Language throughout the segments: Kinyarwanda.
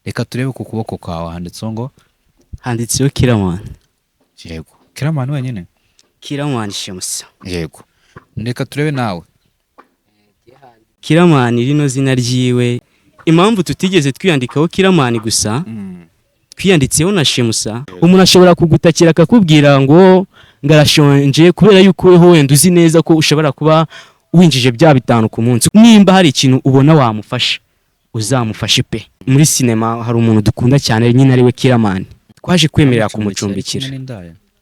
reka turebe ku kuboko kwawe handitseho ngo handitseho Kiramani. yego Kiramani wenyine. Kiramani Shemusa. Yego reka turebe nawe. Kiramani rino zina ryiwe, impamvu tutigeze twiyandikaho Kiramani gusa, twiyanditseho na Shemusa. Umuntu ashobora kugutakira akakubwira ngo ngarashonje kubera yuko weho wenda uzi neza ko ushobora kuba winjije bya bitanu ku munsi. Nimba hari ikintu ubona wamufasha, uzamufashe pe. Muri sinema hari umuntu dukunda cyane nyine ari we Kiramani. Twaje kwemerera kumucumbikira.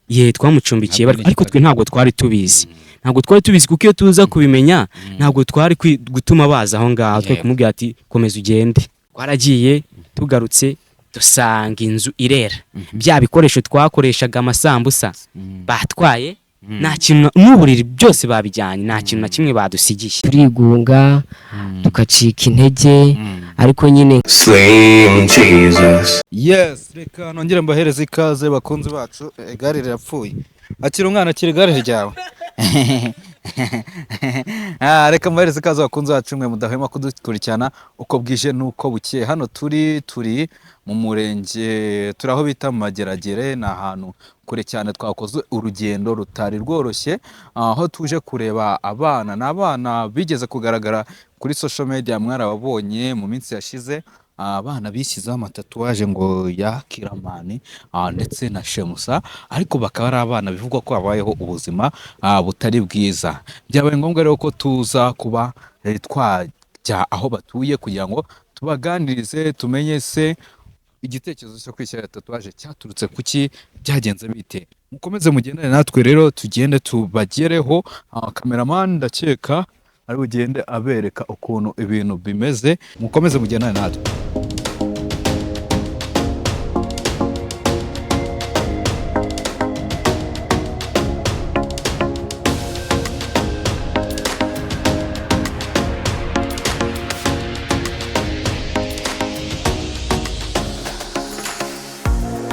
Ye twamucumbikiye ariko twe ntabwo twari tubizi. Ntabwo twari tubizi kuko iyo tuza kubimenya ntabwo twari gutuma baza aho ngaho twe kumubwira ati komeza ugende. Twaragiye tugarutse dusanga inzu irera. Bya bikoresho twakoreshaga amasambusa batwaye, nta kintu n'uburiri byose babijyanye, nta kintu na kimwe badusigiye. Turigunga tukacika intege ariko nyine Slim Jesus. Yes, reka nongere mbahereze ikaze bakunzi bacu. Igare rirapfuye. Akira umwana akira igare ryawe. Reka mbahereze ikaze bakunzi bacu mwe mudahwema kudukurikirana uko bwije nuko bukiye. Hano turi mu murenge, turaho bita mu Mageragere, na ahantu kure cyane. Twakoze urugendo rutari rworoshye, aho tuje kureba abana. N'abana bigeze kugaragara kuri social media, mwarababonye mu minsi yashize. Abana bishyizeho amatatuwaje ngo ya Kiramani ndetse na Shemusa, ariko bakaba ari abana bivugwa ko babayeho ubuzima butari bwiza. Byabaye ngombwa rero ko tuza kuba twajya aho batuye kugira ngo tubaganirize, tumenye se igitekerezo cyo kwishyira tatuwaje cyaturutse kuki, byagenze bite. Mukomeze mugendane natwe rero tugende tubagereho. Cameraman ndakeka ari bugende abereka ukuntu ibintu bimeze. Mukomeze mugendane natwe.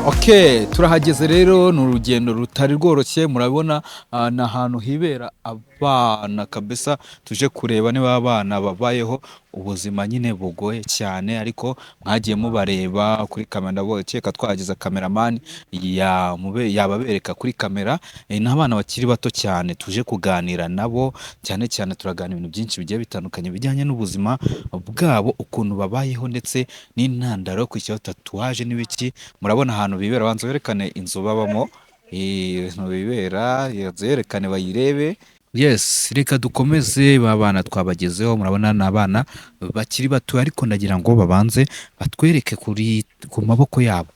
Okay, turahageze rero. Ni urugendo rutari rworoshye, murabona ni ahantu hibera abana kabisa. Tuje kureba niba abana babayeho ubuzima nyine bugoye cyane, ariko mwagiye mubareba kuri kamera. Ndabona twageza cameraman yababereka kuri kamera. N'abana bakiri bato cyane tuje kuganira nabo, cyane cyane turaganira ibintu byinshi bigiye bitandukanye bijyanye n'ubuzima bwabo, ukuntu babayeho ndetse n'intandaro yo kwishyira tatuwaje n'ibiki. Murabona ahantu bibera, banza berekane inzu babamo, inzu bibera yerekane bayirebe. Yes, reka dukomeze. Babana twabagezeho, murabona n'abana bakiri bato, ariko ndagira ngo babanze batwereke ku maboko yabo.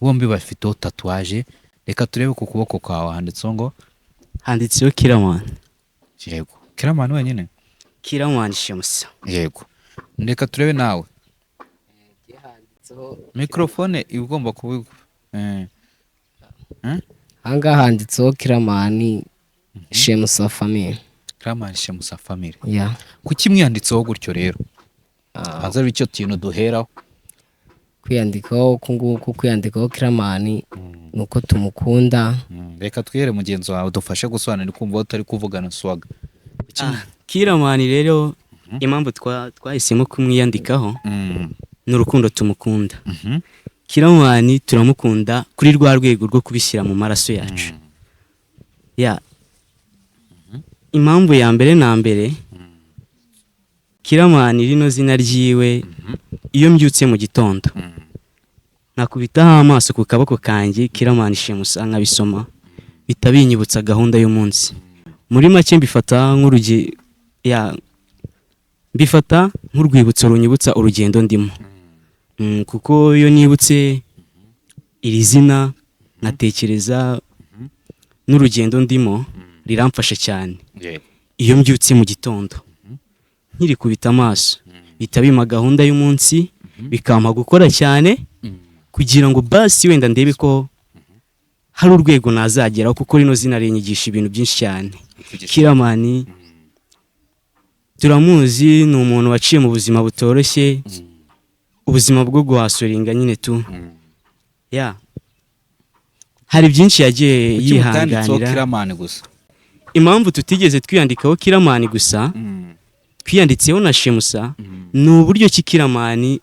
Bombi bafite tatuwaje. Reka turebe ku kuboko kwawe handitseho ngo handitseho Kiramani. Yego Kiramani wenyine. Kiramani Shemusa. Yego reka turebe nawe. Mikrofone igomba kuba hanga handitseho Kiramani Shemusa family. Kiramani Shemusa family. Yeah. Kuki mwiyanditseho gutyo rero? Haza icyo kintu duheraho. Kwiyandikaho kunguko, kwiyandikaho Kiramani nuko tumukunda. Reka twihere mugenzi wawe dufashe gusobanura kumva utari kuvugana swaga. Kiramani rero impamvu twahisemo kumwiyandikaho n'urukundo tumukunda. Kiramani turamukunda kuri rwa rwego rwo kubishyira mu maraso yacu. Impamvu ya mbere na mbere, Kiramani rino zina ryiwe, iyo mbyutse mu gitondo nakubitaho amaso ku kaboko kanjye Kiramani Shemusa nkabisoma, bitabinyibutsa gahunda y'umunsi. Muri make mbifata nk'urwibutso runyibutsa urugendo ndimo. Kuko iyo nibutse iri zina natekereza n'urugendo ndimo, riramfasha cyane. Iyo mbyutse mu gitondo nkiri kubita amaso, bitabima gahunda y'umunsi, bikampa gukora cyane kugira ngo basi wenda ndebe ko hari urwego nazageraho, kuko rino zina rinyigisha ibintu byinshi cyane. Kiramani turamuzi, ni umuntu waciye mu buzima butoroshye, ubuzima bwo guhasoringa nyine tu. Hari byinshi yagiye yihanganira. Kiramani gusa. Impamvu tutigeze twiyandikaho Kiramani gusa, twiyanditseho na Shemusa, ni uburyo ki Kiramani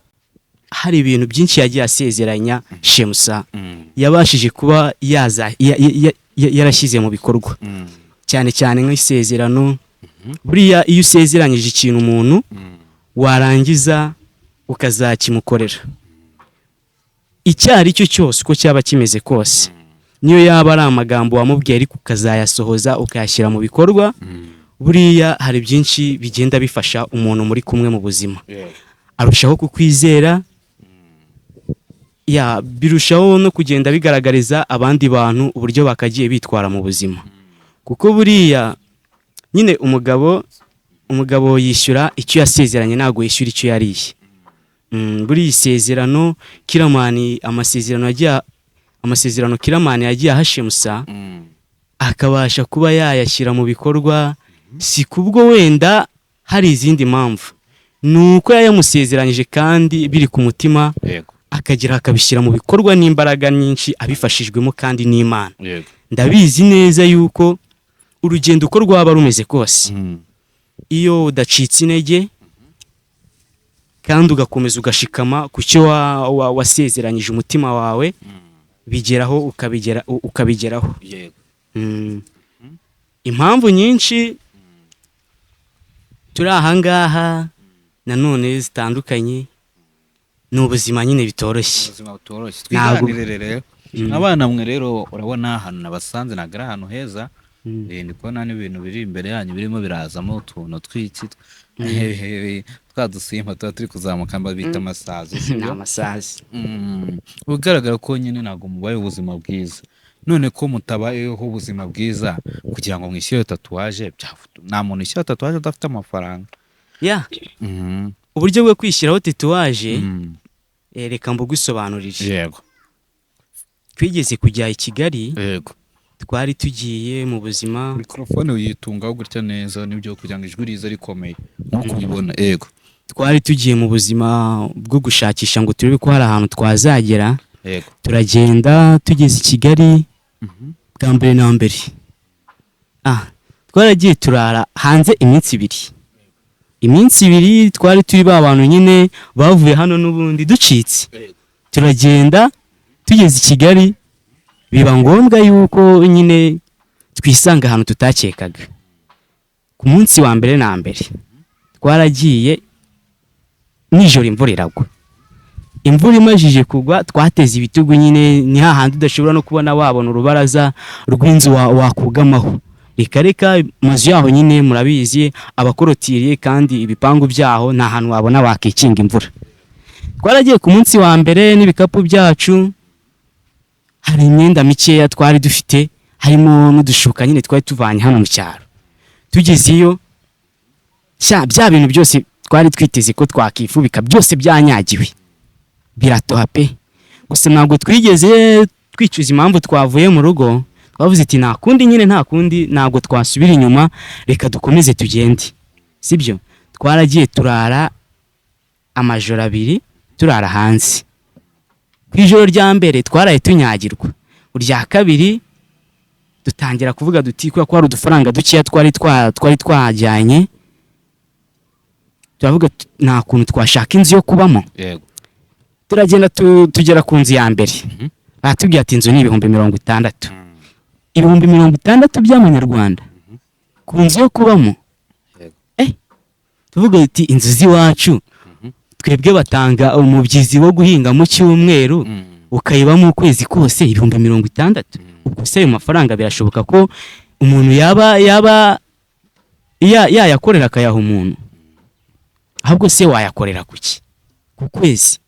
hari ibintu byinshi yagiye asezeranya Shemusa yabashije kuba yarashyize mu bikorwa, cyane cyane nk'isezerano. Buriya iyo usezeranyije ikintu umuntu warangiza ukazakimukorera, icyo ari cyo cyose uko cyaba kimeze kose, niyo yaba ari amagambo wamubwiye ariko ukazayasohoza ukayashyira mu bikorwa, buriya hari byinshi bigenda bifasha umuntu muri kumwe mu buzima. Arushaho kukwizera, birushaho no kugenda bigaragariza abandi bantu uburyo bakagiye bitwara mu buzima, kuko buriya nyine umugabo yishyura icyo yasezeranye, ntabwo yishyura icyo yariye. Buriya isezerano Kiramani, amasezerano Kiramani yagiye aha Shemusa akabasha kuba yayashyira mu bikorwa, si kubwo wenda hari izindi mpamvu, ni uko yayamusezeranyije kandi biri ku mutima, akagira akabishyira mu bikorwa n'imbaraga nyinshi abifashijwemo kandi n'Imana. Ndabizi neza yuko urugendo uko rwaba rumeze kose, iyo udacitse intege kandi ugakomeza ugashikama ku cyo wasezeranyije umutima wawe, bigeraho ukabigeraho. Impamvu nyinshi turi ahangaha nanone zitandukanye, ni ubuzima nyine bitoroshye. Twiganirire rero abana mwe rero, urabona ahantu nabasanze ntabwo ari ahantu heza, ndi kubona n'ibintu biri imbere yanyu birimo birazamo utuntu tw'iki twa dusimba tuba turi kuzamuka bita amasazi. Ni amasazi. Bigaragara ko nyine ntabwo mubaye ubuzima bwiza. None ko mutabayeho ubuzima bwiza kugira ngo mwishyure tatuwaje, nta muntu wishyura tatuwaje udafite amafaranga. Uburyo bwo kwishyiraho tatuwaje, reka mbugusobanurire. Yego. Twigeze kujya i Kigali, Yego. twari tugiye mu buzima. Mikrofone uyitungaho gutya neza nibyo kugira ngo ijwi rize rikomeye nkuko ubibona. Yego. Twari tugiye mu buzima bwo gushakisha ngo turebe ko hari ahantu twazagera. Yego. Turagenda tugeze i Kigali bwa mbere na mbere. Twaragiye turara hanze iminsi ibiri, twari turi ba bantu nyine bavuye hano n'ubundi ducitse. Turagenda tugeze i Kigali, biba ngombwa yuko nyine twisanga ahantu tutakekaga. Ku munsi wa mbere na mbere twaragiye nijoro, imvura iragwa. Imvura imajije kugwa, twateze ibitugu nyine, ni hahandi udashobora no kubona wabona urubaraza rw'inzu wakugamaho. Reka mazu yaho nyine murabizi abakorotiriye, kandi ibipangu byaho nta hantu wabona wakikinga imvura. Twaragiye ku munsi wa mbere n'ibikapu byacu, hari imyenda mikeya twari dufite, harimo n'udushuka nyine twari tuvanye hano mu cyaro. Tugezeyo bya bintu byose twari twiteze ko twakifubika byose byanyagiwe, biratoha pe. Gusa ntabwo twigeze twicuza impamvu twavuye mu rugo, twavuze ati nta kundi nyine, nta kundi, ntabwo twasubira inyuma, reka dukomeze tugende. Sibyo, twaragiye turara amajoro 2 turara hanze. Ku ijoro rya mbere twaraye tunyagirwa, urya kabiri dutangira kuvuga duti ko hari udufaranga dukeya twari twajyanye, turavuga nta kuntu twashaka inzu yo kubamo. Yego. Turagenda tugera ku nzu ya mbere, batubwiye ati inzu ni 60,000. 60,000 by'amanyarwanda ku nzu yo kubamo. Tuvuga ati inzu z'iwacu twebwe batanga umubyizi wo guhinga mu cyumweru, ukayibamo ukwezi kose 60,000. Ubwo se ayo mafaranga birashoboka ko umuntu yaba yayakorera akayaha umuntu? Ahubwo se wayakorera kuki ku kwezi?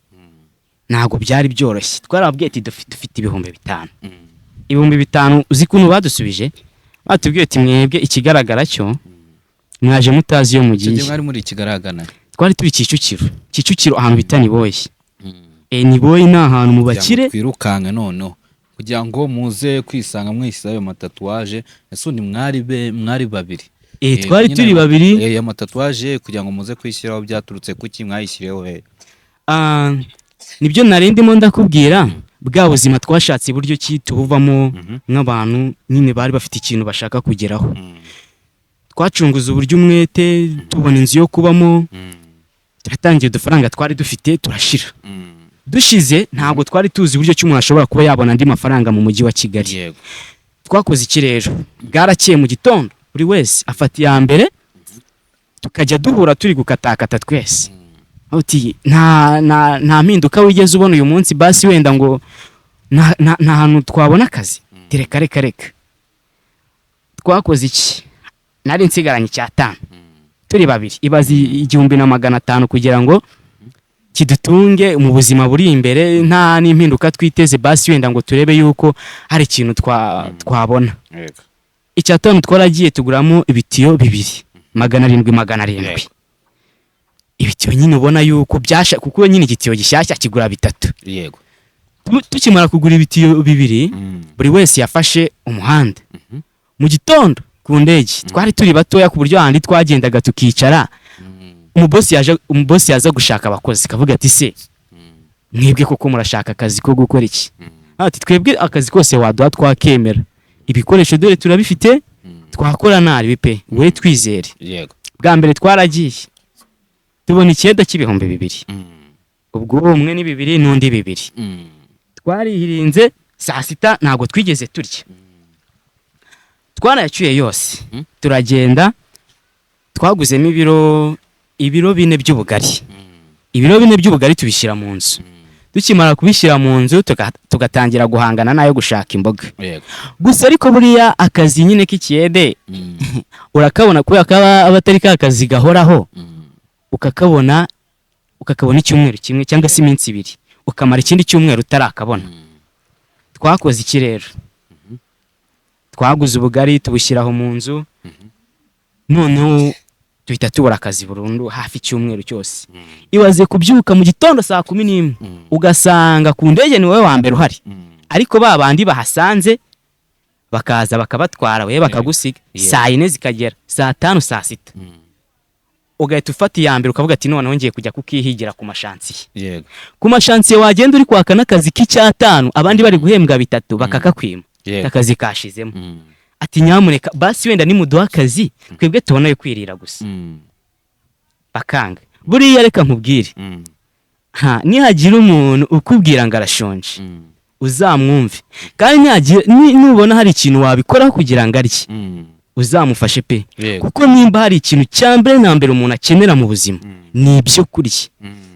Ntabwo byari byoroshye. Twarababwiye ati dufite 5,000. 5,000 uzi kuntu badusubije? Batubwiye ati mwebwe ikigaragara cyo mwaje mutazi yo mugiye. Mwari muri Kigaragana. Twari turi Kicukiro ahantu bita Niboye. Niboye ni ahantu mu bakire. Twirukanka noneho kugira ngo muze kwisanga mwisize ayo matatuwaje. Ese undi mwari babiri? Twari turi babiri. Ayo matatuwaje kugira ngo muze kwishyiraho byaturutse kuki mwayishyiriyeho he? Nibyo narindimo ndakubwira, bwa buzima twashatse buryo ki tubuvamo nk'abantu nyine bari bafite ikintu bashaka kugeraho. Twacunguza uburyo umwete, tubona inzu yo kubamo, turatangiye udufaranga twari dufite turashira. dushize ntabwo twari tuzi uburyo cy'umuntu ashobora kuba yabona andi mafaranga mu mujyi wa Kigali. yego Twakoze iki rero, bwarakeye mu gitondo buri wese afata iya mbere, tukajya duhura turi gukatakata twese. Uti nta mpinduka wigeze ubona uyu munsi, basi wenda ngo nta hantu twabona akazi. Reka reka reka, twakoze iki, nari nsigaranye +5 turi babiri, ibazi 1,500 kugira ngo kidutunge mu buzima buri imbere, nta n'impinduka twiteze, basi wenda ngo turebe yuko hari ikintu twabona. yego +5 twaragiye tuguramo ibitiyo 2 700 ibitiyo nyine ubona yuko byasha, kuko nyine igitiyo gishyashya kigura 3. yego Tukimara kugura ibitiyo 2, buri wese yafashe umuhanda. Mu gitondo ku ndege twari turi batoya ku buryo handi twagendaga tukicara, umubosi yaza gushaka abakozi, kavuga ati se mwebwe koko murashaka akazi ko gukora iki? Ati twebwe akazi kose waduha twakemera, ibikoresho dore turabifite, twakora nari bipe, we twizere. yego Bwa mbere twaragiye tubona icyenda cy'ibihumbi 2, ubwo umwe ni 2 n'undi 2. Twarihirinze saa sita ntabwo twigeze turya, twarayacyuye yose. Turagenda twaguzemo ibiro 4 by'ubugari, ibiro 4 by'ubugari tubishyira mu nzu. Dukimara kubishyira mu nzu tugatangira guhangana nayo gushaka imboga. yego Gusa ariko buriya akazi nyine k'ikiyede urakabona kubera ko abatari ka kazi gahoraho, ukakabona icyumweru kimwe cyangwa se iminsi 2, ukamara ikindi cyumweru utarakabona. Twakoze iki rero, twaguze ubugari tubushyiraho mu nzu, noneho duhita tubura akazi burundu hafi icyumweru cyose. Ibaze kubyuka mu gitondo saa 11 ugasanga ku ndege ni wowe wa mbere uhari, ariko ba bandi bahasanze bakaza bakabatwara, we bakagusiga saa 4 zikagera, saa 5, saa 6, ugahita ufata iya mbere ukavuga ati noneho ngiye kujya kukihigira ku mashansiye. yego Ku mashansiye wagenda uri kwaka n'akazi k'5, abandi bari guhembwa 3 bakakakwima, Yego. akazi kashizemo. Ati nyamuneka basi wenda nimuduha akazi twebwe tubona yo kwirira gusa. Bakanga. Buriya reka nkubwire, nihagira umuntu ukubwira ngo arashonje, uzamwumve, kandi nubona hari ikintu wabikoraho kugira ngo arye, uzamufashe pe. Yego. Kuko nimba hari ikintu cyambere na mbere umuntu akenera mu buzima, ni ibyo kurya.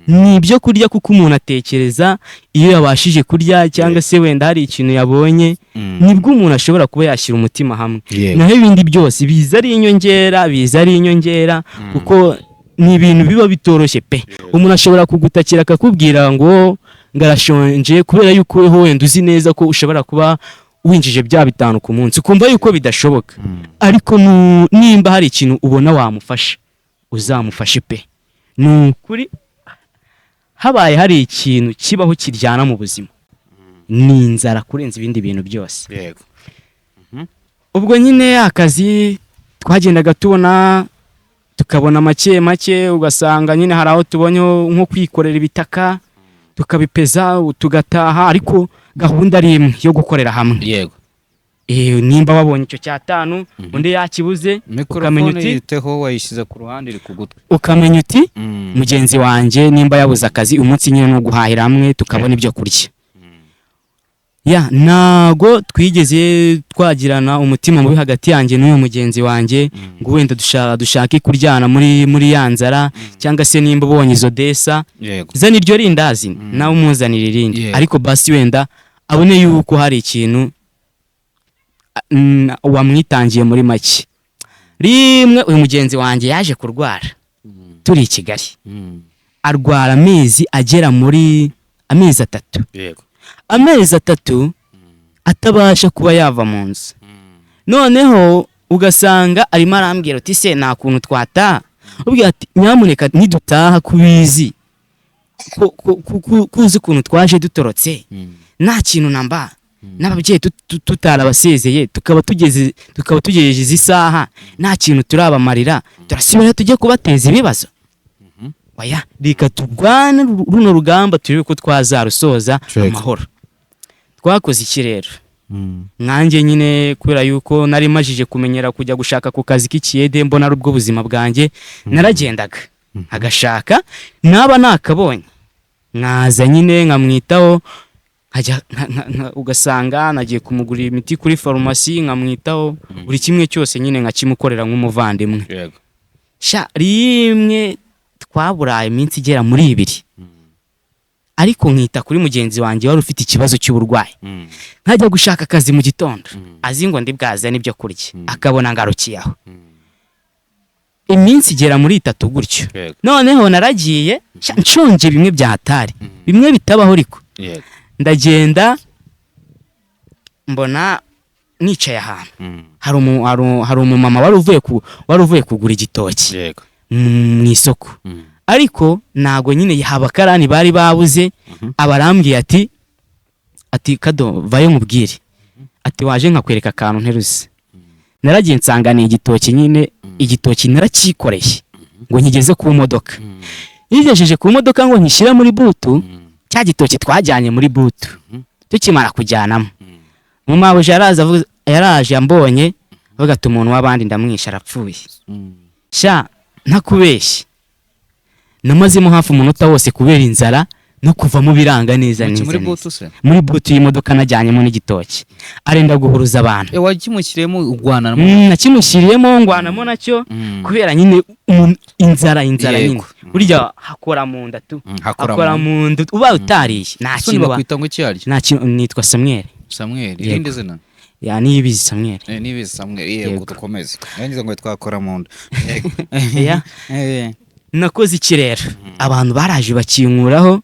Ni ibyo kurya, kuko umuntu atekereza iyo yabashije kurya cyangwa se wenda hari ikintu yabonye, nibwo umuntu ashobora kuba yashyira umutima hamwe. Yego. Naho ibindi byose biza ari inyongera, kuko ni ibintu biba bitoroshye pe. Umuntu ashobora kugutakira akakubwira ngo ngarashonje, kubera yuko weho wenda uzi neza ko ushobora kuba winjije bya 5 ku munsi, ukumva yuko bidashoboka. Ariko nimba hari ikintu ubona wamufasha, uzamufashe pe. Nukuri habaye hari ikintu kibaho kiryana mu buzima, ni inzara kurenza ibindi bintu byose. yego Ubwo nyine akazi twagendaga tubona, tukabona make, ugasanga nyine hari aho tubonye nko kwikorera ibitaka tukabipeza tugataha, ariko gahunda ari imwe yo gukorera hamwe. yego Nimba wabonye icyo cy5 undi yakibuze, ukamenya mikrofone uti yiteho wayishyize ku ruhande iri kugutwi. ukamenya uti mugenzi wanjye nimba yabuze akazi umunsi nyine no guhahira hamwe tukabona ibyo kurya. Nago twigeze twagirana umutima mubi hagati yanjye n'uyu mugenzi wanjye, ngo wenda dushake kuryana muri ya nzara, cyangwa se nimba ubonye izo desa yego zana iryo rindazi nawe umuzanira irindi. Yego. Ariko basi wenda abone yuko hari ikintu wamwitangiye muri make. Rimwe uyu mugenzi wanjye yaje kurwara turi i Kigali, arwara amezi agera muri amezi 3. yego Amezi 3 atabasha kuba yava mu nzu. Noneho ugasanga arimo arambwira ati se nta kuntu twataha, ubwira ati nyamuneka nidutaha kubizi kuzi ukuntu twaje dutorotse, nta kintu namba n'ababyeyi tutarabasezeye, tukaba tugejeje izi saha, nta kintu turabamarira, turasubira tujye kubateza ibibazo. Oya, reka turwane runo rugamba turebe ko twazarusoza amahoro. Twakoze iki rero? Nanjye nyine kubera yuko nari majije kumenyera kujya gushaka ku kazi k'ikiyede, mbona ari ubwo buzima bwanjye, naragendaga agashaka naba nakabonye nkaza nyine nkamwitaho ugasanga nagiye kumugurira imiti kuri farumasi nkamwitaho buri kimwe cyose nyine nkakimukorera nk'umuvandimwe. yego sha rimwe twaburaye iminsi igera muri 2 ariko nkita kuri mugenzi wanjye wari ufite ikibazo cy'uburwayi nkajya gushaka akazi mu gitondo azi ngo ndi bwaze n'ibyo kurya akabona ngarukiyaho iminsi igera muri 3 gutyo. Yego. Noneho naragiye nshonje bimwe bya hatari bimwe bitabaho ariko yego ndagenda mbona nicaye ahantu hari umumama wari uvuye kugura igitoki yego mu isoko ariko nago nyine abakarani bari babuze abarambwiye ati Kado vayo mubwire ati waje nkakwereka akantu nteruze. Naragiye nsangana igitoki nyine igitoki narakikoreye ngo nkigeze ku modoka nigejeje ku modoka ngo nkishyira muri butu cya gitoki twajyanye muri butu tukimara kujyanamo mumawe yaraje ambonye avuga ati umuntu w'abandi ndamwisha arapfuye. sha ntakubeshye namazemo hafi umunota wose kubera inzara no kuva mu biranga neza neza muri butu se muri butu y'imodoka najyanyemo n'igitoki arenda guhuruza abantu. wakimushyiremo ugwana nakimushyiriyemo ngwanamo nacyo kubera nyine inzara nyine burya hakora mu nda tu hakora mu nda uba utariye nta kintu bakwita ngo cyari nitwa Samuel irinde zina ya nibizi Samuel nibizi Samuel yego dukomeze yangize ngo twakora mu nda ya nakoze ikirero abantu baraje bakinkuraho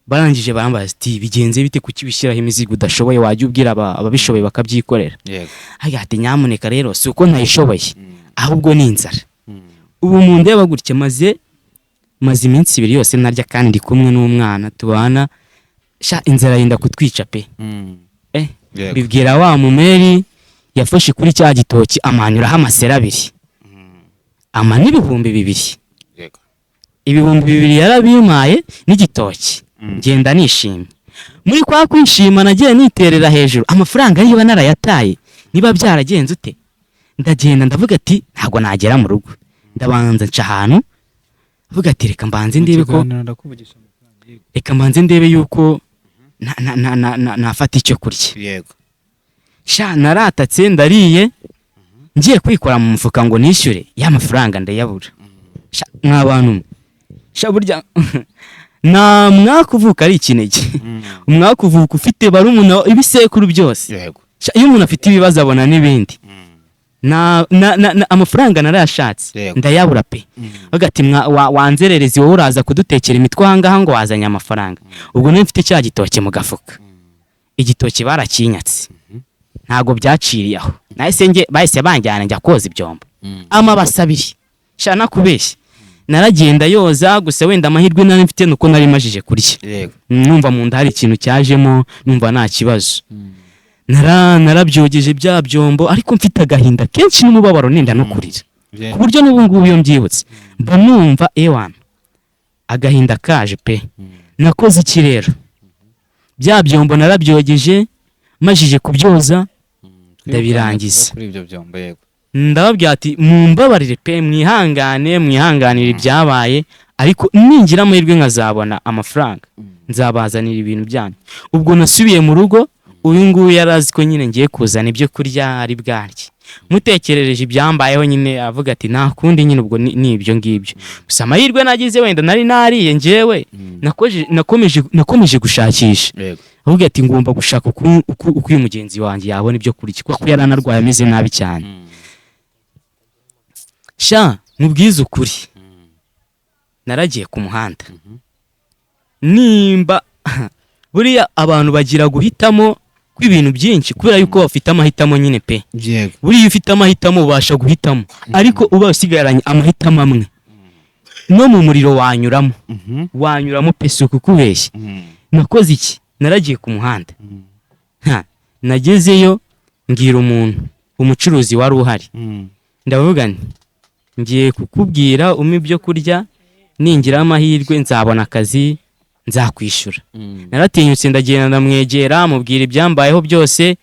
barangije barambaza ati bigenze bite kukibishyiraho imizigo udashoboye wajya ubwira ababishoboye bakabyikorera. yego ati nyamuneka rero si uko ntayishoboye ahubwo ni inzara ubu mu ndeba gutya maze iminsi 2 yose narya kandi ndi kumwe n'umwana tubana sha inzara yenda kutwica pe bibwira wa mumeri yafashe kuri cya gitoki amanyuraho amasera 2 ama n'ibihumbi 2 yego ibihumbi 2 yarabimaye n'igitoki ngenda nishimye muri kwa kwishima nagiye niterera hejuru amafaranga ariyo narayataye niba byaragenze ute ndagenda ndavuga ati ntago nagera mu rugo ndabanza nca ahantu avuga ati reka mbanze ndebe yuko nafata icyo kurya. yego sha naratatse ndariye ngiye kwikora mu mufuka ngo nishyure ya mafaranga ndayabura. sha nk'abantu sha burya na mwakuvuka ari ikinege umwakuvuka ufite barumuna ibisekuru byose. yego sha iyo umuntu afite ibibazo abona n'ibindi amafaranga narayashatse ndayabura pe bagati wanzererezi wowe uraza kudutekera imitwe ahangaha ngo wazanye amafaranga ubwo niyo mfite cya gitoki mu gafuka igitoki barakinyatse ntago byaciriye aho bahise banjyana njya koza ibyombo amabasa 2 sha nakubeshye naragenda yoza gusa wenda amahirwe nari mfite nuko nari majije kurya numva mu nda hari ikintu cyajemo numva nta kibazo narabyogeje bya byombo ariko mfite agahinda kenshi n'umubabaro nenda no kurira ku buryo n'ubu ngubu iyo mbyibutse mba numva ewana agahinda kaje pe. nakoze ikirero bya byombo narabyogeje majije kubyoza ndabirangiza kuri ibyo byombo yego ndababwira ati mumbabarire pe mwihanganire ibyabaye ariko ningira amahirwe nkazabona amafaranga nzabazanira ibintu byanyu. ubwo nasubiye mu rugo uyu nguyu yarazi ko nyine ngiye kuzana ibyo kurya ari bwarye mutekerereje ibyambayeho nyine avuga ati nta kundi nyine ubwo ni ibyo ngibyo gusa amahirwe nagize wenda nari nariye njyewe nakomeje gushakisha avuga ati ngomba gushaka uko uyu mugenzi wanjye yabona ibyo kurya kuko yaranarwaye ameze nabi cyane. sha mubwize ukuri naragiye ku muhanda nimba buriya abantu bagira guhitamo kw'ibintu byinshi kubera yuko bafite amahitamo nyine pe. buriya ufite amahitamo ubasha guhitamo ariko uba usigaranye amahitamo amwe no mu muriro wanyuramo pe suku kubeshya. nakoze iki naragiye ku muhanda nagezeyo ngira umucuruzi wari uhari ndavuga ngiye kukubwira ibyo kurya ningira amahirwe nzabona akazi nzakwishura. naratinyutse ndagenda ndamwegera mubwira ibyambayeho byose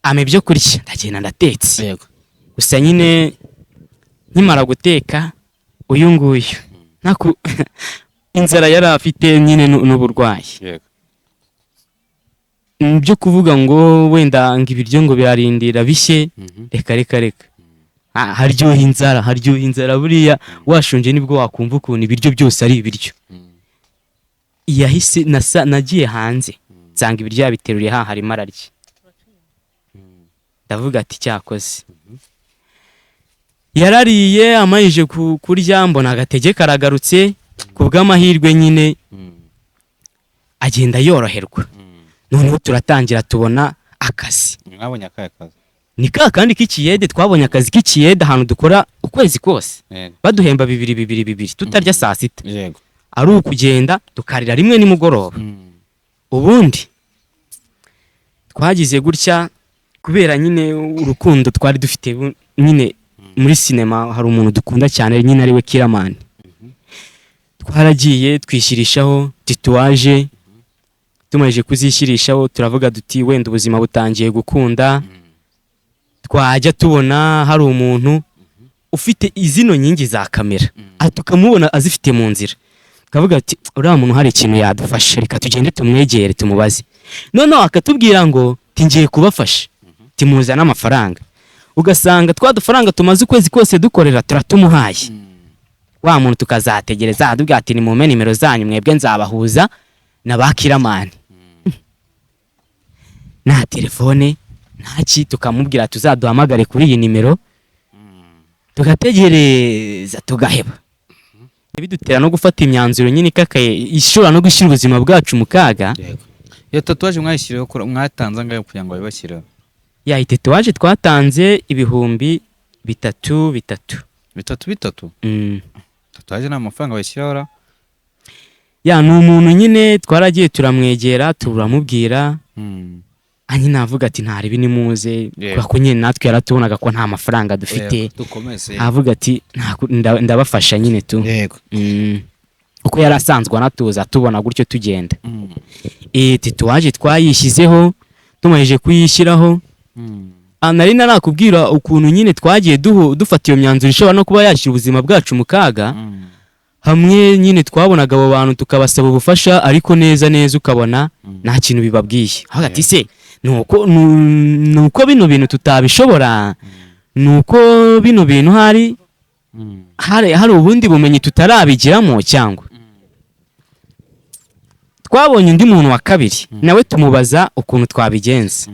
ame byo kurya ndagenda ndatetse gusa nyine nkimara guteka uyu nguyu inzara yari afite nyine n'uburwayi yego byo kuvuga ngo wenda ngo ibiryo ngo birarindira bishye reka reka reka haryoha inzara buriya washonje nibwo wakumva ukuntu ibiryo byose ari ibiryo yahise nagiye hanze nsanga ibiryo yabiteruriye harimo ararya ndavuga ati cyakoze yarariye amayije kurya mbona agatege karagarutse ku bw'amahirwe nyine agenda yoroherwa noneho turatangira tubona akazi. mwabonye akahe kazi? Ni kandi k'ikiyede, twabonye akazi k'ikiyede ahantu dukora ukwezi kose baduhemba bibiri tutarya saa sita, ari ukugenda tukarira rimwe nimugoroba. Ubundi twagize gutya kubera nyine urukundo twari dufite nyine muri sinema, hari umuntu dukunda cyane nyine ariwe Kiramani. Twaragiye twishirishaho tituwaje, tumaje kuzishyirishaho turavuga duti wenda ubuzima butangiye gukunda, twajya tubona hari umuntu ufite izino nyingi za kamera tukamubona azifite mu nzira, tukavuga ati uriya muntu hari ikintu yadufasha, reka tugende tumwegere tumubaze. Noneho akatubwira ngo tingiye kubafasha, timuzana amafaranga. Ugasanga twadufaranga tumaze ukwezi kose dukorera turatumuhaye, wa muntu tukazategereza aduga ati ni mume nimero zanyu mwebwe nzabahuza na ba Kiramani. Na telefone ntaki, tukamubwira tuzaduhamagare kuri iyi nimero, tugategereza tugaheba. Bidutera no gufata imyanzuro nyine ikakaye ishobora no gushyira ubuzima bwacu mu kaga. Iyo tatuwaje mwayishyireho mwatanze angahe kugira ngo babashyireho? Ya tatuwaje twatanze ibihumbi bitatu. Tatuwaje nta mafaranga bayishyiraho ra? Ya ni umuntu nyine twaragiye turamwegera turamubwira, anyi navuga ati ntari binimuze kuko nyine natwe yaratubonaga ko nta mafaranga dufite, avuga ati ndabafasha nyine tu. Uko yarasanzwe anatuza tubona gutyo tugenda. Tatuwaje twayishyizeho, tumaje kuyishyiraho, nari narakubwira ukuntu nyine twagiye dufata iyo myanzuro ishobora no kuba yashyira ubuzima bwacu mu kaga. Hamwe nyine twabonaga abo bantu tukabasaba ubufasha, ariko neza ukabona nta kintu bibabwiye. Hagati se nuko bino bintu tutabishobora, nuko bino bintu hari ubundi bumenyi tutarabigiramo, cyangwa twabonye undi muntu wa kabiri nawe tumubaza ukuntu twabigenza.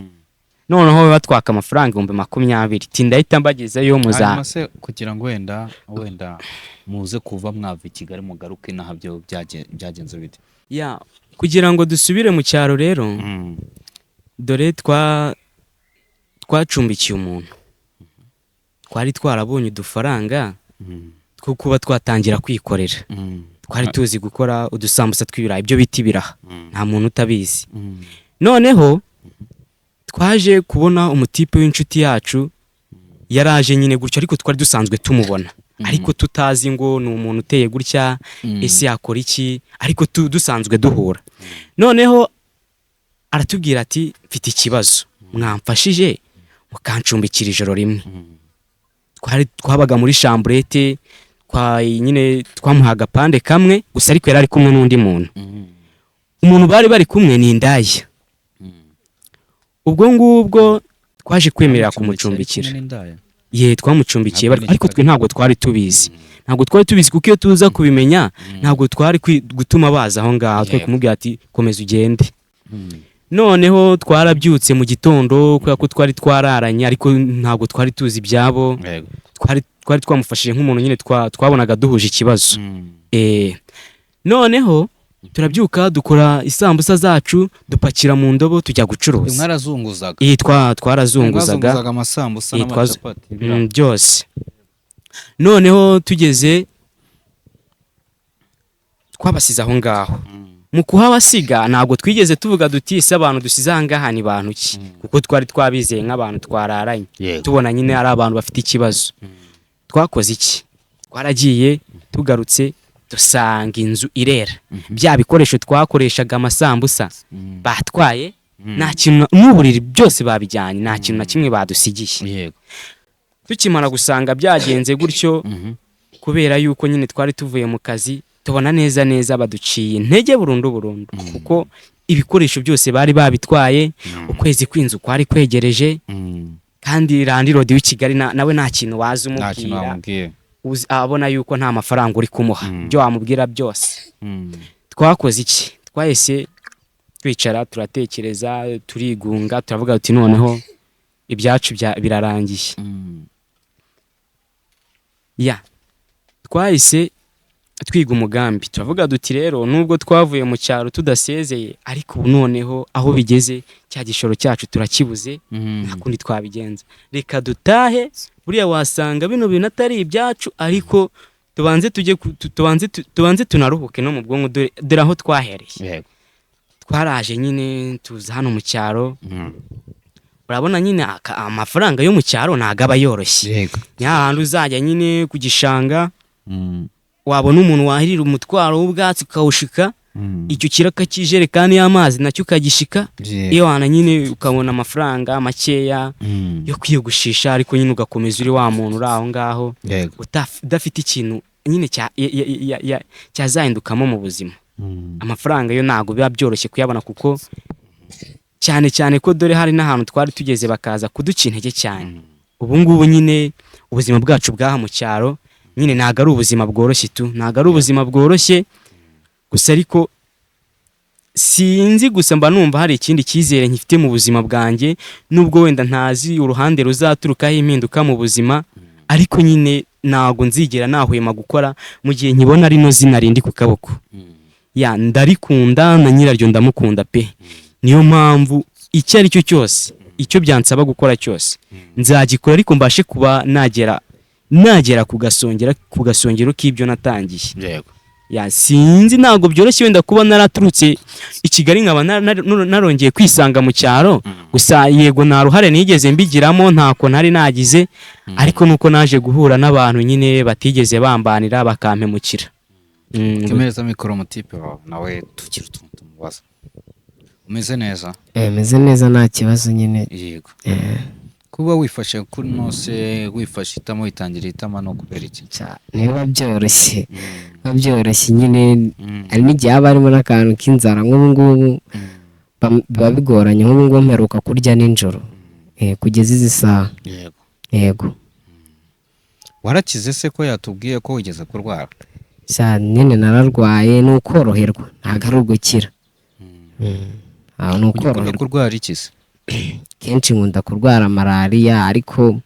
Noneho batwaka amafaranga 20,000 tindahita mbagezeyo muza kugira ngo wenda muze kuva mwava i Kigali mugaruke nahabyo byagenze bite? Ya kugira ngo dusubire mu cyaro rero, dore twacumbikiye umuntu, twari twarabonye udufaranga two kuba twatangira kwikorera. Twari tuzi gukora udusambusa tw'ibirayi, ibyo biti biraha, nta muntu utabizi. Noneho twaje kubona umutipe w'inshuti yacu yaraje nyine gutyo, ariko twari dusanzwe tumubona, ariko tutazi ngo ni umuntu uteye gutya, ese yakora iki, ariko dusanzwe duhura. Noneho aratubwira ati mfite ikibazo, mwamfashije mukancumbikira ijoro rimwe. Twabaga muri chambrette, nyine twamuhaga pande kamwe gusa, ariko yari ari kumwe n'undi muntu. Umuntu bari kumwe ni indaya. Ubwo ngubwo twaje kwemerera kumucumbikira. Twamucumbikiye, ariko twe ntabwo twari tubizi. Kuko iyo tuza kubimenya ntabwo twari gutuma baza aho ngaho, twe kumubwira ati komeza ugende. Noneho twarabyutse mu gitondo kubera ko twari twararanye, ariko ntabwo twari tuzi ibyabo. Twari twamufashije nk'umuntu nyine twabonaga duhuje ikibazo. Noneho turabyuka dukora isambusa zacu, dupakira mu ndobo tujya gucuruza. Mwarazunguzaga? Twarazunguzaga amasambusa n'amacapati byose. Noneho tugeze twabasize aho ngaho. Mu kuhabasiga ntabwo twigeze tuvuga duti ese abantu dusize aha ngaha ni bantu ki, kuko twari twabizeye nk'abantu twararanye, tubona nyine ari abantu bafite ikibazo. Twakoze iki? Twaragiye tugarutse dusanga inzu irera, bya bikoresho twakoreshaga amasambusa batwaye, nta kintu n'uburiri byose babijyanye, nta kintu na kimwe badusigiye. Tukimara gusanga byagenze gutyo, kubera yuko nyine twari tuvuye mu kazi tubona neza neza baduciye intege burundu kuko ibikoresho byose bari babitwaye, ukwezi kw'inzu kwari kwegereje, kandi Landlord w'i Kigali nawe nta kintu waza umubwira, abona yuko nta mafaranga uri kumuha byo wamubwira byose. Twakoze iki? Twahise twicara turatekereza, turigunga, turavuga uti noneho ibyacu birarangiye. Twahise twiga umugambi, turavuga duti rero nubwo twavuye mu cyaro tudasezeye, ariko ubu noneho aho bigeze cya gishoro cyacu turakibuze, nta kundi twabigenza, reka dutahe. Buriya wasanga bino bintu atari ibyacu, ariko tubanze tunaruhuke no mu bwonko, dore aho twahereye. Twaraje nyine tuza hano mu cyaro, urabona nyine amafaranga yo mu cyaro ntago aba yoroshye. Nyahandi uzajya nyine ku gishanga, wabona umuntu wahirira umutwaro w'ubwatsi ukawushika, icyo kiraka cy'ijerekani y'amazi nacyo ukagishika, iyo wana nyine ukabona amafaranga makeya yo kwiyogushisha, ariko nyine ugakomeza uri wa muntu uri aho ngaho udafite ikintu nyine cyazahindukamo mu buzima. Amafaranga yo ntago biba byoroshye kuyabona, kuko cyane ko dore hari n'ahantu twari tugeze bakaza kuduca intege cyane. Ubu ngubu nyine ubuzima bwacu bwaha mu cyaro nyine ntago ari ubuzima bworoshye ntago ari ubuzima bworoshye gusa, ariko sinzi, gusa mba numva hari ikindi cyizere nkifite mu buzima bwanjye, nubwo wenda ntazi uruhande ruzaturukaho impinduka mu buzima, ariko nyine ntago nzigera nahwema gukora mu gihe nkibona rino zina rindi ku kaboko. Ndarikunda na nyiraryo ndamukunda pe. Niyo mpamvu icyo ari cyo cyose, icyo byansaba gukora cyose nzagikora, ariko mbashe kuba nagera ku gasongero k'ibyo natangiye. Sinzi, ntago byoroshye wenda kuba naraturutse i Kigali nkaba narongeye kwisanga mu cyaro, gusa yego nta ruhare nigeze mbigiramo, ntako ntari nagize, ariko nuko naje guhura n'abantu nyine batigeze bambanira bakampemukira. Kemereza mikoro mutipe wawe nawe tukiri utuntu tumubaza. Umeze neza? Meze neza nta kibazo nyine. Yego. Kuba wifashe kuri nose, wifashe itama, witangira itama no kubera iki? Niba byoroshye nyine, ari n'igihe haba harimo n'akantu k'inzara, nk'ubu ngubu biba bigoranye. nk'ubu ngubu mperuka kurya nijoro kugeza izi saha. Yego. Warakize se ko yatubwiye ko wigeze kurwara? Nyine nararwaye, ni ukoroherwa, ntabwo ari ugukira. Ni ukoroherwa. Kurwara iki se? Kenshi nkunda kurwara malariya, ariko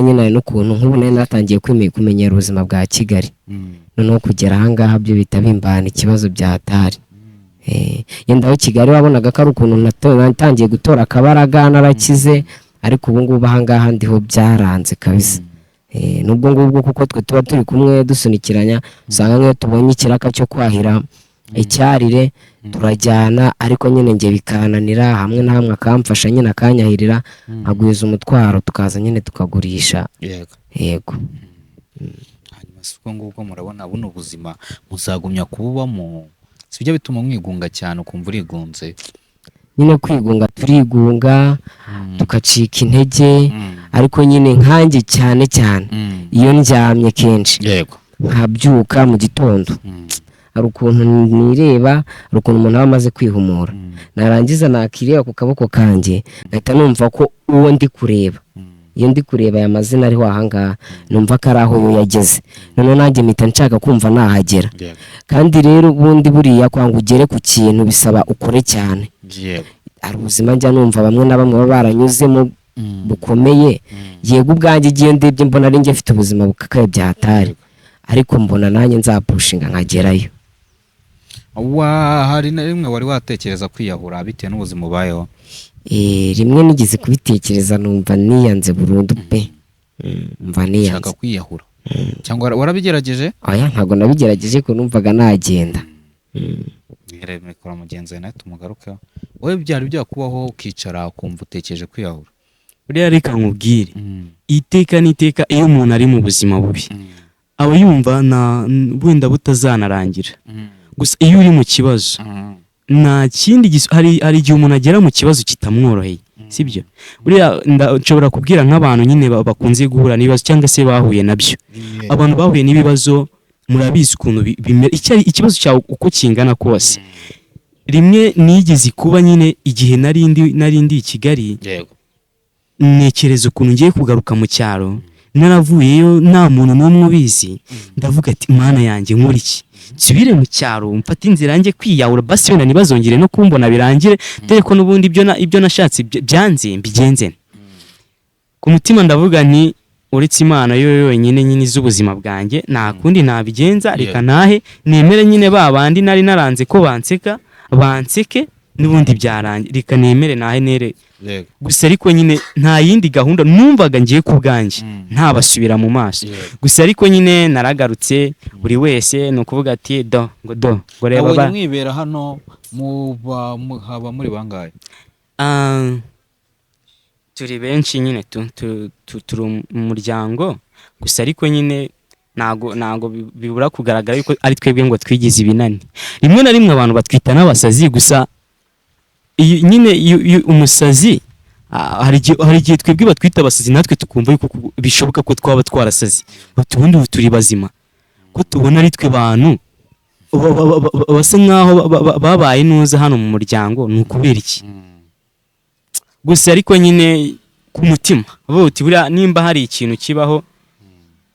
nyine n'ukuntu nk'ubu nari natangiye kumenyera ubuzima bwa Kigali, noneho kugera ahangaha byo bita bimbana ikibazo byatari. Yenda aho Kigali wabonaga ko ari ukuntu natangiye gutora akabaraga narakize, ariko ubu ngubu ahangaha ndiho byaranze kabisa. Nubwo ngubwo kuko twe tuba turi kumwe dusunikiranya, usanga nk'iyo tubonye ikiraka cyo kwahira icyarire turajyana, ariko nyine nge bikananira, hamwe na hamwe akamfasha nyine akanyahirira, agwiza umutwaro tukaza nyine tukagurisha. Yego. Hanyuma si ubwo ngubwo murabona buno ubuzima muzagumya kububamo, sibyo bituma mwigunga cyane ukumva urigunze? Nyine kwigunga turigunga, tukacika intege, ariko nyine nkanjye cyane iyo ndyamye kenshi nkabyuka mu gitondo, hari ukuntu nireba, hari ukuntu umuntu aba amaze kwihumura, narangiza nakireba ku kaboko kanjye ngahita numva ko uwo ndi kureba, iyo ndi kureba aya mazina ariho ahangaha, numva ko ari aho yo yageze, noneho nanjye mpita nshaka kumva nahagera. Kandi rero ubundi buriya kwanga ugere ku kintu bisaba ukore cyane. Hari ubuzima njya numva bamwe na bamwe baba baranyuzemo bukomeye, yego ubwanjye igihe ndebye mbona ari njye mfite ubuzima bukakaye byahatari, ariko mbona nanjye nzapushinga nkagerayo. Hari na rimwe wari watekereza kwiyahura bitewe n'ubuzima ubayeho? Rimwe nigeze kubitekereza, numva niyanze burundu pe. Mva niyanze. Ushaka kwiyahura? Cyangwa warabigerageje? Oya, ntago nabigerageje, ko numvaga nagenda. Mikoro mugenzi nawe tumugarukeho. Wowe byari byakubaho ukicara ukumva utekereje kwiyahura? Buriya reka nkubwire, iteka n'iteka iyo umuntu ari mu buzima bubi aba yumva wenda butazanarangira, gusa iyo uri mu kibazo nta kindi hari igihe umuntu agera mu kibazo kitamworoheye, sibyo? Buriya nshobora kubwira nk'abantu nyine bakunze guhura n'ibibazo cyangwa se bahuye nabyo. Abantu bahuye n'ibibazo murabizi ukuntu bimera ikibazo cyawe uko kingana kose. Rimwe nigeze kuba nyine igihe narindi i Kigali, nekereza ukuntu ngiye kugaruka mu cyaro, naravuyeyo nta muntu n'umwe ubizi, ndavuga ati Mana yanjye nkora iki, nsubire mu cyaro mfata inzira yanjye kwiyahura basi wenda ntibazongere no kumbona birangire, dore ko n'ubundi ibyo nashatse byanze mbigenze. Ku mutima ndavuga nti uretse Imana yo yonyine nyine z'ubuzima bwanjye nta kundi nabigenza, reka nahe nemere nyine babandi nari naranze ko banseke n'ubundi byarangiye, reka nemere nahe nere. Gusa ariko nyine nta yindi gahunda numvaga ngiye ku bwanjye, ntabasubira mu maso. Gusa ariko nyine naragarutse, buri wese no kuvuga ati ngo reba mwibera hano haba muri bangahe? Turi benshi nyine turi umuryango, gusa ariko nyine ntago bibura kugaragara yuko ari twebwe ngo twigize ibinani. Rimwe na rimwe abantu batwita n'abasazi, gusa nyine umusazi hari igihe twebwe batwita abasazi natwe tukumva yuko bishoboka ko twaba twarasazi, ubundi turi bazima, ko tubona ari twe bantu basa nkaho babaye nuza hano mu muryango. Ni ukubera iki? Gusa ariko nyine ku mutima uti buriya nimba hari ikintu kibaho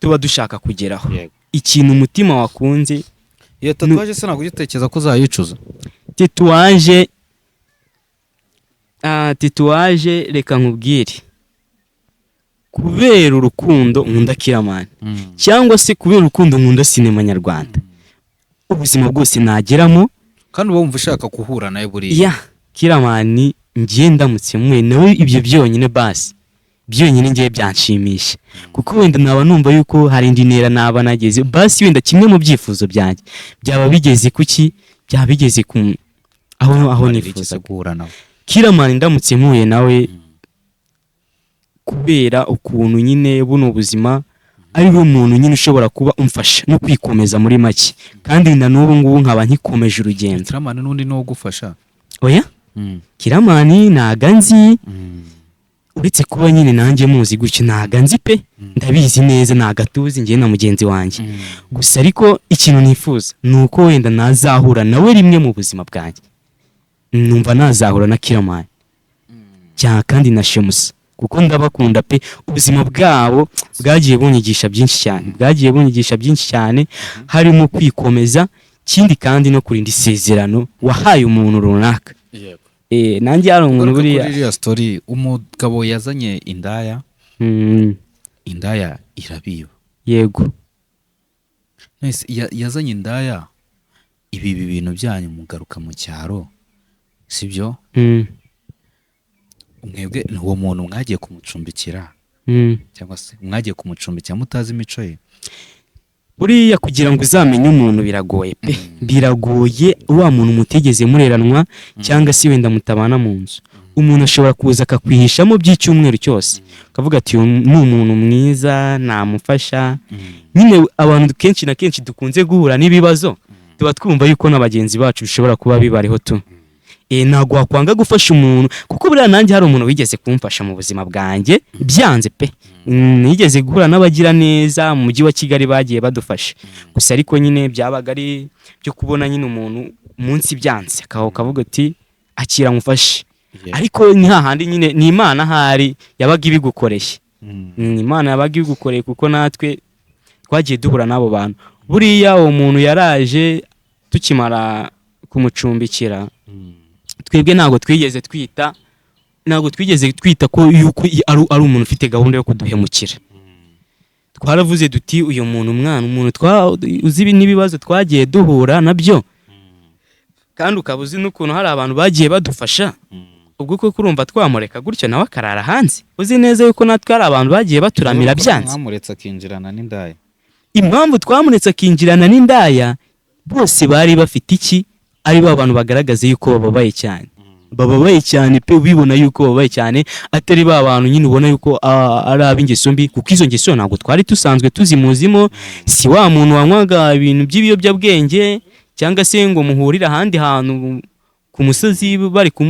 tuba dushaka kugeraho, ikintu umutima wakunze. Iyo tatuwaje se ntabwo ugitekereza ko uzayicuza? Tatuwaje reka nkubwire, kubera urukundo nkunda Kiramani, cyangwa se kubera urukundo nkunda sinema nyarwanda, ubuzima bwose nageramo. Kandi uba wumva ushaka guhura nawe buriya Kiramani ngiye ndamutse mwe nawe, ibyo byonyine basi byonyine ngiye byanshimisha, kuko wenda naba numva yuko hari indi ntera naba nageze, basi wenda kimwe mu byifuzo byanjye byaba bigeze kuki, byaba bigeze ku aho nifuza guhura nawe. Kiramani ndamutse mpuye nawe, kubera ukuntu nyine buno buzima ari we muntu nyine ushobora kuba umfasha no kwikomeza muri make, kandi na n'ubu ngubu nkaba nkikomeje urugendo. Kiramani n'undi no gufasha? Oya, Kiramani ntago nzi, uretse kuba nyine nanjye muzi gutyo ntago nzi pe, ndabizi neza ntago atuzi njye na mugenzi wanjye. Gusa ariko ikintu nifuza ni uko wenda nazahura nawe rimwe mu buzima bwanjye, numva nazahura na Kiramani cyane kandi na Shemusa, kuko ndabakunda pe. Ubuzima bwabo bwagiye bunyigisha byinshi cyane, harimo kwikomeza, kindi kandi no kurinda isezerano wahaye umuntu runaka. Nanjye hari umuntu buriya kuri iriya story, umugabo yazanye indaya, indaya irabiba. Yego, yazanye indaya, ibi bintu byanyu mugaruka mu cyaro, sibyo? Mwebwe uwo muntu mwagiye kumucumbikira, cyangwa se mwagiye kumucumbikira mutazi imico ye? buriya kugira ngo uzamenye umuntu biragoye pe, biragoye. Wa muntu mutegeze mureranwa cyangwa se wenda mutabana mu nzu, umuntu ashobora kuza akakwihishamo by'icyumweru cyose, akavuga ati ni umuntu mwiza namufasha. Nyine abantu kenshi na kenshi dukunze guhura n'ibibazo, tuba twumva yuko n'abagenzi bacu bishobora kuba bibariho tu. Ntabwo wakwanga gufasha umuntu, kuko buriya nanjye hari umuntu wigeze kumfasha mu buzima bwanjye byanze pe. Nigeze guhura n'abagira neza mu mujyi wa Kigali bagiye badufasha, gusa ariko nyine byabaga ari byo kubona nyine umuntu umunsi byanze akavuga ati akira mufashe. Ariko ni hahandi nyine ni Imana ahari yabaga ibigukoreye, ni Imana yabaga ibigukoreye, kuko natwe twagiye duhura n'abo bantu. Buriya uwo muntu yaraje tukimara kumucumbikira, twebwe ntabwo twigeze twita ko yuko ari umuntu ufite gahunda yo kuduhemukira. Twaravuze duti uyu muntu umuntu uzi n'ibibazo twagiye duhura nabyo, kandi ukaba uzi n'ukuntu hari abantu bagiye badufasha, ubwo ko kurumva twamureka gutyo nawe akarara hanze, uzi neza yuko natwe hari abantu bagiye baturamira byanze. Mwamuretse akinjirana n'indaya? Impamvu twamuretse akinjirana n'indaya, bose bari bafite iki, ari ba bantu bagaragaza yuko bababaye cyane pe, ubibona yuko babaye cyane, atari ba bantu nyine ubona yuko ari ab'ingeso mbi, kuko izo ngeso ntabwo twari tusanzwe tuzimuzimo. Si wa muntu wanywaga ibintu by'ibiyobyabwenge cyangwa se ngo muhurire ahandi hantu ku musozi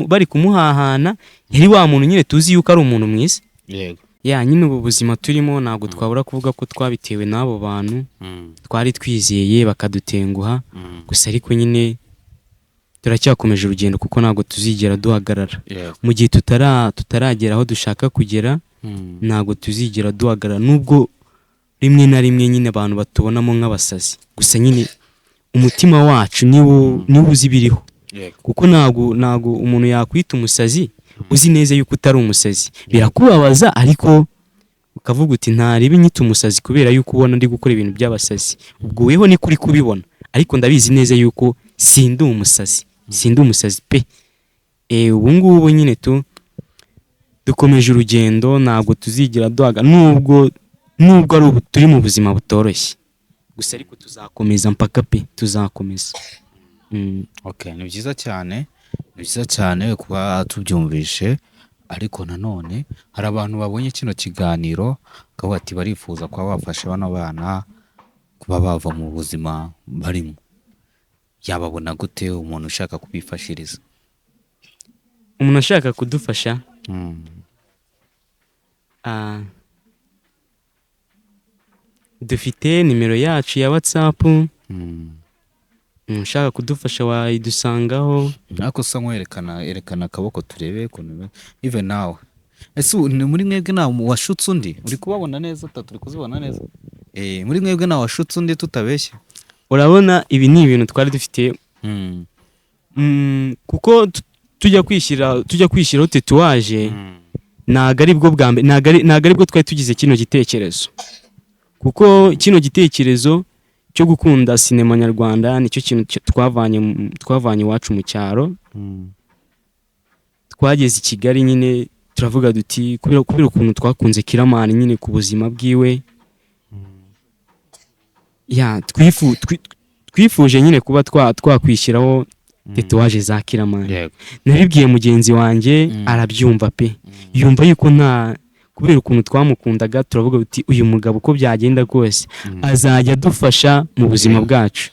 bari kumuhahana, yari wa muntu nyine tuzi yuko ari umuntu mwiza. ya nyine ubu buzima turimo ntabwo twabura kuvuga ko twabitewe n'abo bantu twari twizeye bakadutenguha gusa ariko nyine turacyakomeje urugendo kuko ntabwo tuzigera duhagarara mu gihe tutaragera aho dushaka kugera ntabwo tuzigera duhagarara nubwo rimwe na rimwe nyine abantu batubonamo nk'abasazi gusa nyine umutima wacu niwo uzi ibiriho kuko ntabwo umuntu yakwita umusazi uzi neza yuko utari umusazi birakubabaza ariko ukavuga uti ntarebe nyita umusazi kubera yuko ubona ndi gukora ibintu by'abasazi ubwo weho ni kuri kubibona ariko ndabizi neza yuko sindi umusazi pe ubu ngubu nyine dukomeje urugendo ntabwo tuzigira duhaga nubwo ari ubu turi mu buzima butoroshye gusa ariko tuzakomeza mpaka pe tuzakomeza okay ni byiza cyane kuba tubyumvishe ariko nanone hari abantu babonye kino kiganiro akavuga ati barifuza kuba bafasha bano bana kuba bava mu buzima barimo yababona gute umuntu ushaka kubifashiriza umuntu ashaka kudufasha dufite nimero yacu ya WhatsApp ushaka kudufasha wayidusangaho ariko sa erekana akaboko turebe ukuntu even nawe ese ni muri mwebwe nawe washutse undi uri kubabona neza turi kuzibona neza muri mwebwe nawe washutse undi tutabeshye urabona ibi ni ibintu twari dufite kuko tujya kwishyiraho tatuwaje ntago ari bwo bwa mbere ntago ari bwo twari tugize kino gitekerezo kuko kino gitekerezo cyo gukunda sinema nyarwanda nicyo kintu twavanye iwacu mu cyaro twageze i Kigali nyine turavuga duti kubera ukuntu twakunze Kiramani nyine ku buzima bwiwe ya twifuje nyine kuba twakwishyiraho tatuwaje za Kiramani nabibwiye mugenzi wanjye arabyumva pe yumva yuko kubera ukuntu twamukundaga turavuga uti uyu mugabo uko byagenda rwose azajya adufasha mu buzima bwacu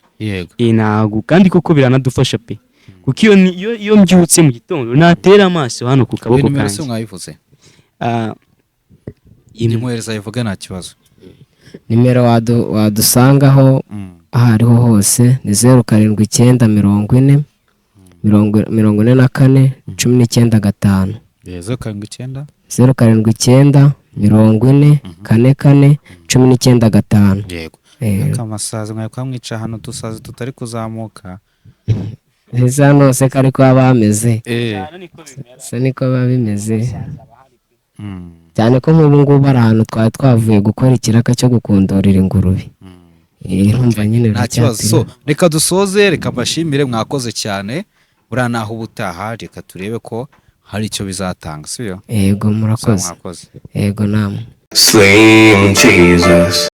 ntabwo kandi koko biranadufasha pe kuko iyo mbyutse mu gitondo natera amaso hano ku kaboko kanjye mwayivuze nimwereza yivuga nta kibazo nimero wadusangaho aho ariho hose ni 0794 44 19 5 0794 44 19 yego kamasazi mwaye kwamwica hano dusaze tutari kuzamuka hano se kari kwa bameze se niko babimeze cyane ko nk'ubu ngubu ari ahantu twari twavuye gukora ikiraka cyo gukundurira ingurube urumva nyine nta kibazo reka dusoze reka mbashimire mwakoze cyane buriya naho ubutaha reka turebe ko hari icyo bizatanga siyo yego murakoze yego namwe Slim Jesus.